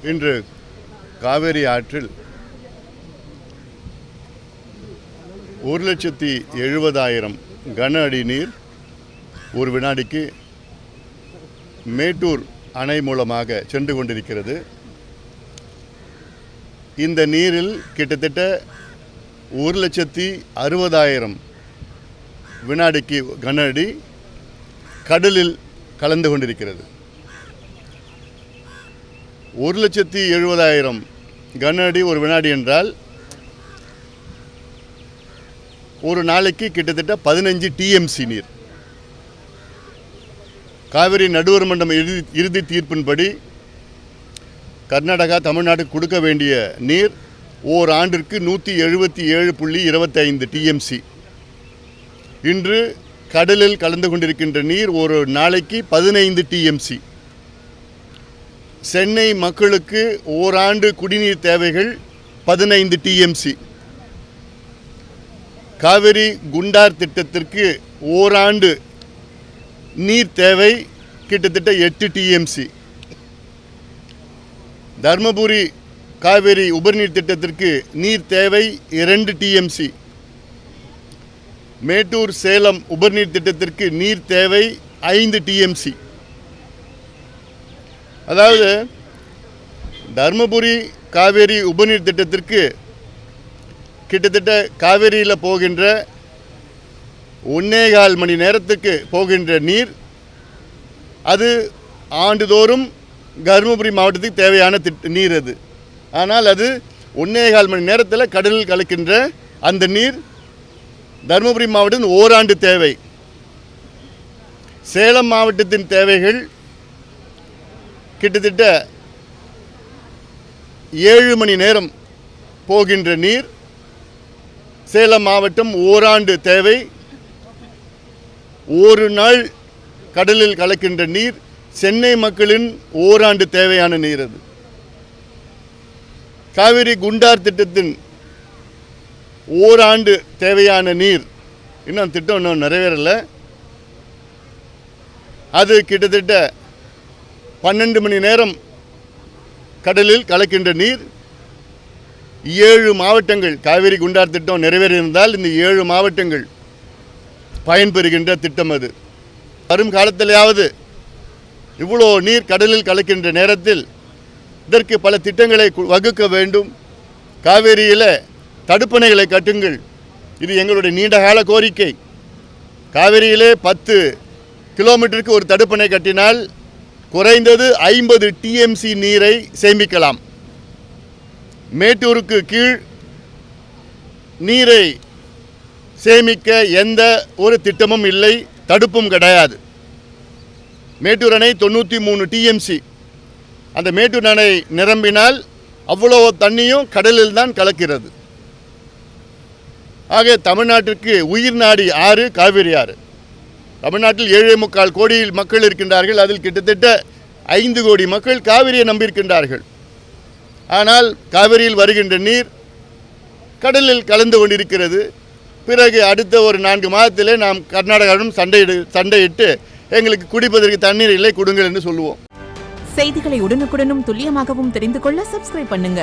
இன்று காவேரி ஆற்றில் 1,70,000 கன அடி நீர் ஒரு வினாடிக்கு மேட்டூர் அணை மூலமாக சென்று கொண்டிருக்கிறது. இந்த நீரில் கிட்டத்தட்ட 1,60,000 வினாடிக்கு கன அடி கடலில் கலந்து கொண்டிருக்கிறது. 1,70,000 கன அடி ஒரு வினாடி என்றால் ஒரு நாளைக்கு கிட்டத்தட்ட 15 டிஎம்சி நீர். காவிரி நடுவர் மன்றம் இறுதி தீர்ப்பின்படி கர்நாடகா தமிழ்நாட்டுக்கு கொடுக்க வேண்டிய நீர் ஓர் ஆண்டிற்கு 177.25 டிஎம்சி. இன்று கடலில் கலந்து கொண்டிருக்கின்ற நீர் ஒரு நாளைக்கு 15 டிஎம்சி. சென்னை மக்களுக்கு ஓராண்டு குடிநீர் தேவைகள் 15 டிஎம்சி. காவிரி குண்டார் திட்டத்திற்கு ஓராண்டு நீர் தேவை கிட்டத்தட்ட 8 டிஎம்சி. தர்மபுரி காவிரி உபரிநீர் திட்டத்திற்கு நீர் தேவை 2 டிஎம்சி. மேட்டூர் சேலம் உபரிநீர் திட்டத்திற்கு நீர் தேவை 5 டிஎம்சி. அதாவது தர்மபுரி காவேரி உபரிநீர் திட்டத்திற்கு கிட்டத்தட்ட காவேரியில் போகின்ற 1.25 மணி நேரத்துக்கு போகின்ற நீர் அது ஆண்டுதோறும் தருமபுரி மாவட்டத்துக்கு தேவையான நீர் அது. ஆனால் அது 1.25 மணி நேரத்தில் கடலில் கலக்கின்ற அந்த நீர் தருமபுரி மாவட்டத்தின் ஓராண்டு தேவை. சேலம் மாவட்டத்தின் தேவைகள் கிட்டத்தட்ட 7 மணி நேரம் போகின்ற நீர். சேலம் மாவட்டம் ஓராண்டு தேவை. ஒரு நாள் கடலில் கலக்கின்ற நீர் சென்னை மக்களின் ஓராண்டு தேவையான நீர் அது. காவிரி குண்டார் திட்டத்தின் ஓராண்டு தேவையான நீர் இன்னும் திட்டம் இன்னும் நிறைவேறலை. அது கிட்டத்தட்ட 12 மணி நேரம் கடலில் கலக்கின்ற நீர். 7 மாவட்டங்கள் காவிரி குண்டார் திட்டம் நிறைவேறியிருந்தால் இந்த 7 மாவட்டங்கள் பயன்பெறுகின்ற திட்டம் அது. வரும் காலத்திலேயாவது இவ்வளோ நீர் கடலில் கலக்கின்ற நேரத்தில் இதற்கு பல திட்டங்களை வகுக்க வேண்டும். காவேரியில் தடுப்பணைகளை கட்டுங்கள், இது எங்களுடைய நீண்டகால கோரிக்கை. காவேரியிலே 10 கிலோமீட்டருக்கு ஒரு தடுப்பணை கட்டினால் குறைந்தது 50 டிஎம்சி நீரை சேமிக்கலாம். மேட்டூருக்கு கீழ் நீரை சேமிக்க எந்த ஒரு திட்டமும் இல்லை, தடுப்பும் கிடையாது. மேட்டூர் அணை 93 டிஎம்சி. அந்த மேட்டூர் அணை நிரம்பினால் அவ்வளோ தண்ணியும் கடலில் தான் கலக்கிறது. ஆக தமிழ்நாட்டிற்கு உயிர் நாடி ஆறு காவிரி ஆறு. தமிழ்நாட்டில் 7.25 கோடி மக்கள் இருக்கின்றார்கள். அதில் கிட்டத்தட்ட 5 கோடி மக்கள் காவிரியை நம்பியிருக்கின்றார்கள். ஆனால் காவிரியில் வருகின்ற நீர் கடலில் கலந்து கொண்டிருக்கிறது. பிறகு அடுத்த ஒரு 4 மாதத்திலே நாம் கர்நாடகாவிடம் சண்டையிட்டு எங்களுக்கு குடிப்பதற்கு தண்ணீர் இல்லை, கொடுங்கள் என்று சொல்லுவோம். செய்திகளை உடனுக்குடனும் துல்லியமாகவும் தெரிந்து கொள்ள சப்ஸ்கிரைப் பண்ணுங்க.